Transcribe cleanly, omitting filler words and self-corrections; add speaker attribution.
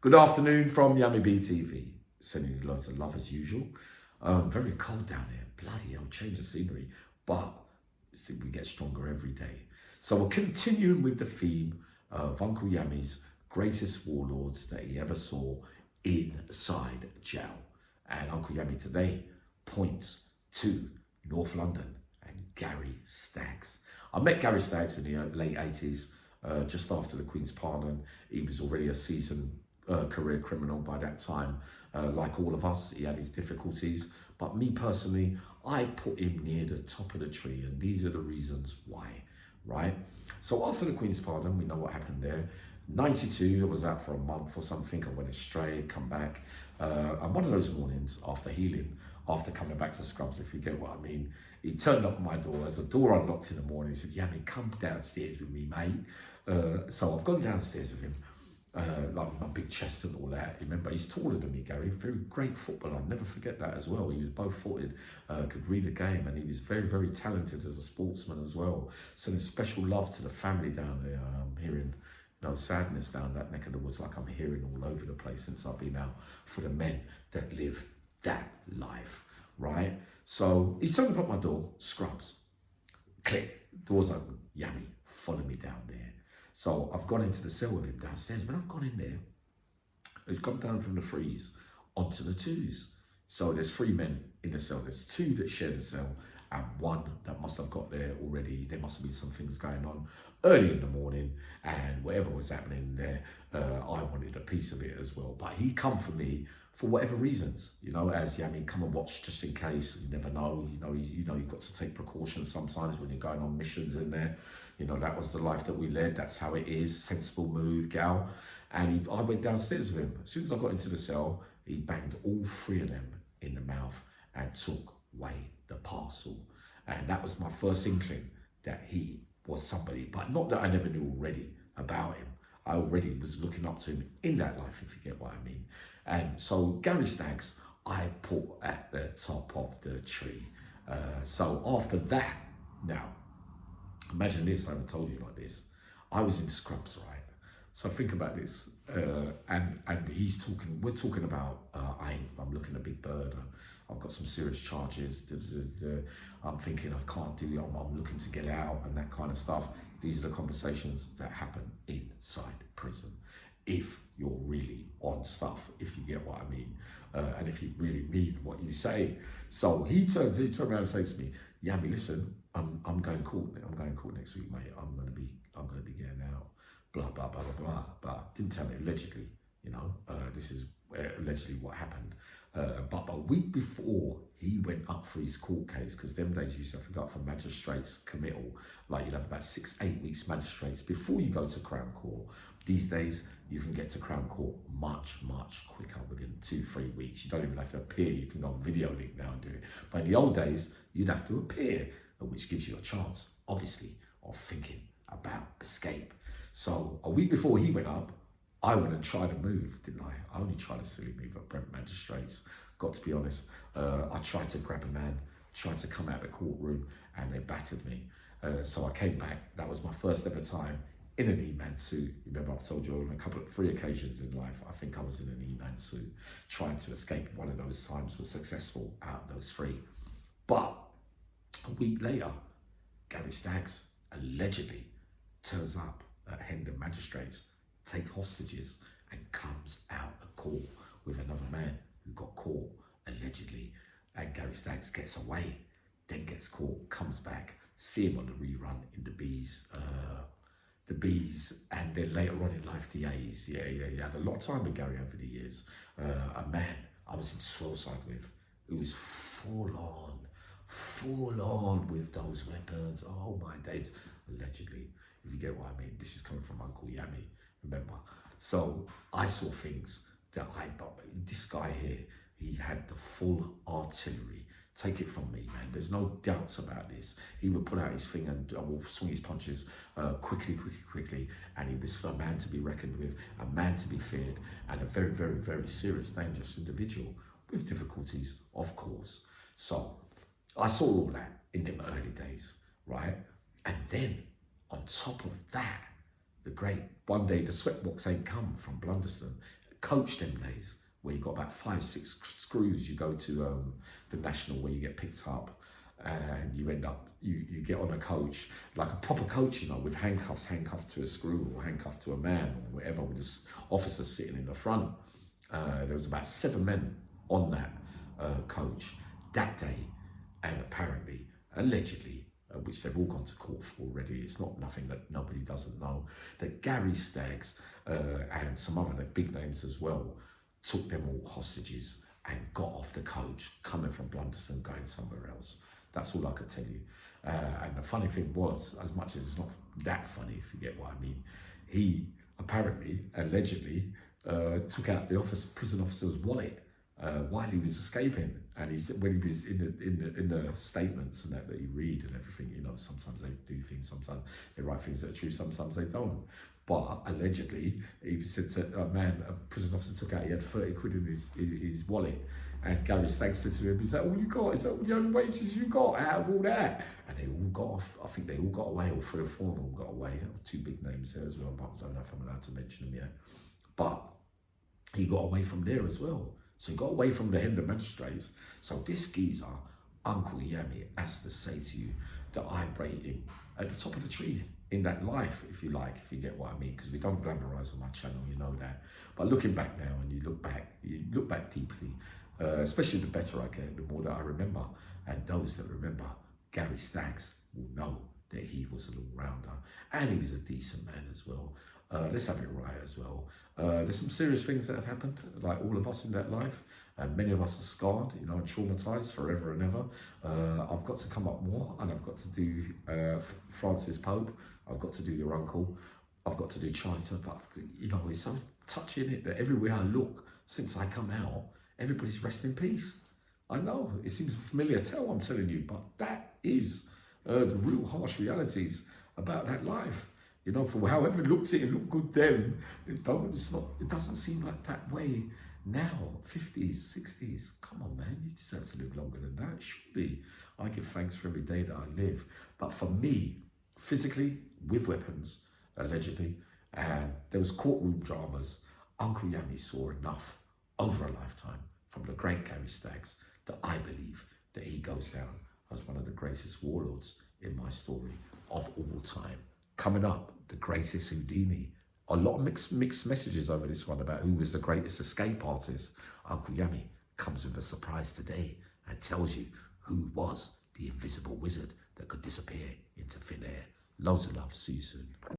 Speaker 1: Good afternoon from Yummy BTV. Sending you loads of love as usual. Very cold down here. Bloody hell, change of scenery. But see, we get stronger every day. So we're continuing with the theme of Uncle Yammy's greatest warlords that he ever saw inside jail. And Uncle Yammy today points to North London and Gary STAGS. I met Gary STAGS in the late 80s, just after the Queen's Pardon. He was already a seasoned career criminal by that time. Like all of us, he had his difficulties. But me personally, I put him near the top of the tree, and these are the reasons why, right? So after the Queen's Pardon, we know what happened there. 92, I was out for a month or something. I went astray, come back. And one of those mornings after healing, after coming back to Scrubs, if you get what I mean, he turned up at my door. As the door unlocked in the morning, he said, "Yammy, come downstairs with me, mate." So I've gone downstairs with him, like my big chest and all that. Remember, he's taller than me, Gary. Very great footballer. I'll never forget that as well. He was both-footed, could read a game, and he was very, very talented as a sportsman as well. Sending special love to the family down there. I'm hearing sadness down that neck of the woods, like I'm hearing all over the place since I've been out, for the men that live that life, right? So he's turned up at my door, Scrubs. Click, doors open, Yammy, follow me down there. So I've gone into the cell with him downstairs. When I've gone in there, he's come down from the threes onto the twos. So there's 3 men in the cell. There's 2 that share the cell and 1 that must have got there already. There must have been some things going on early in the morning, and whatever was happening there, I wanted a piece of it as well. But he come for me for whatever reasons, as Yammy, come and watch just in case. You never know, you've got to take precautions sometimes when you're going on missions in there. That was the life that we led. That's how it is. Sensible move, gal. And I went downstairs with him. As soon as I got into the cell, he banged all 3 of them in the mouth and took away the parcel. And that was my first inkling that he was somebody, but not that I never knew already about him. I already was looking up to him in that life, if you get what I mean. And so Gary STAGS, I put at the top of the tree. So after that, now, imagine this, I haven't told you like this. I was in Scrubs, right? So think about this, and he's talking, we're talking about, I'm looking at Big Bird, I've got some serious charges, I'm thinking I can't do it, I'm looking to get out and that kind of stuff. These are the conversations that happen inside prison. If you're really on stuff, if you get what I mean, and if you really mean what you say. So he turned around and said to me, "Yammy, listen, I'm going court. I'm going court next week, mate. I'm gonna be getting out. Blah blah blah blah blah." But didn't tell me allegedly. This is allegedly what happened. But a week before he went up for his court case, because them days you used to have to go up for magistrates committal, like you'd have about 6-8 weeks magistrates before you go to Crown Court. These days you can get to Crown Court much quicker, within 2-3 weeks. You don't even have to appear. You can go on video link now and do it. But in the old days you'd have to appear, which gives you a chance, obviously, of thinking about escape. So a week before he went up, I went and tried a move, didn't I? I only tried a silly move at Brent Magistrates. Got to be honest, I tried to grab a man, tried to come out of the courtroom, and they battered me. So I came back. That was my first ever time in an E-man suit. Remember, I've told you on a 3 occasions in life, I think I was in an E-man suit, trying to escape. One of those times was successful out of those 3. But a week later, Gary STAGS allegedly turns up at Hendon Magistrates, take hostages, and comes out of court with another man who got caught allegedly. And Gary STAGS gets away, then gets caught, comes back, see him on the rerun in the Bees, and then later on in life, the A's. Yeah. Had a lot of time with Gary over the years. A man I was in Swellside with, who was full on with those weapons. Oh my days, allegedly. If you get what I mean, this is coming from Uncle Yammy, remember? So I saw things that this guy here, he had the full artillery. Take it from me, man. There's no doubts about this. He would put out his thing and swing his punches quickly. And he was a man to be reckoned with, a man to be feared, and a very, very, very serious, dangerous individual with difficulties, of course. So I saw all that in them early days, right? And then on top of that, the great, one day the sweatbox ain't come from Blunderston. coach them days where you got about 5, 6 screws. You go to the national where you get picked up, and you end up, you get on a coach, like a proper coach, you know, with handcuffed to a screw or handcuffed to a man or whatever, with this officer sitting in the front. There was about 7 men on that coach that day, and apparently, allegedly, which they've all gone to court for already, it's not nothing that nobody doesn't know, that Gary Staggs and some other big names as well took them all hostages and got off the coach coming from Blunderston going somewhere else. That's all I could tell you. And the funny thing was, as much as it's not that funny, if you get what I mean, he apparently, allegedly, took out the prison officer's wallet while he was escaping. And when he was in the statements and that you read and everything, you know, sometimes they do things, sometimes they write things that are true, sometimes they don't. But allegedly, he said to a prison officer took out, he had 30 quid in his wallet. And Gary Staggs said to him, "Is that all you got? Is that all the only wages you got out of all that?" And they all got off. I think they all got away, or 3 or 4 of them got away. 2 big names there as well, but I don't know if I'm allowed to mention them yet. But he got away from there as well. So he got away from the head of the magistrates. So this geezer, Uncle Yami, has to say to you that I rate him at the top of the tree in that life, if you like, if you get what I mean, because we don't glamorize on my channel, you know that. But looking back now, and you look back deeply, especially the better I get, the more that I remember. And those that remember Gary Staggs will know that he was an all-rounder, and he was a decent man as well. Let's have it right as well. There's some serious things that have happened, like all of us in that life, and many of us are scarred, you know, and traumatized forever and ever. I've got to come up more, and I've got to do Francis Pope. I've got to do your uncle. I've got to do Charter, but you know, it's so touching it that everywhere I look since I come out, everybody's rest in peace. I know it seems a familiar tale I'm telling you, but that is the real harsh realities about that life. You know, for however it looks, it looked good then. It doesn't seem like that way now. 50s, 60s. Come on, man, you deserve to live longer than that. Surely, I give thanks for every day that I live. But for me, physically, with weapons, allegedly, and there was courtroom dramas, Uncle Yami saw enough over a lifetime from the great Gary Staggs that I believe that he goes down as one of the greatest warlords in my story of all time. Coming up, the greatest Houdini. A lot of mixed messages over this one about who was the greatest escape artist. Uncle Yami comes with a surprise today and tells you who was the invisible wizard that could disappear into thin air. Loads of love. See you soon.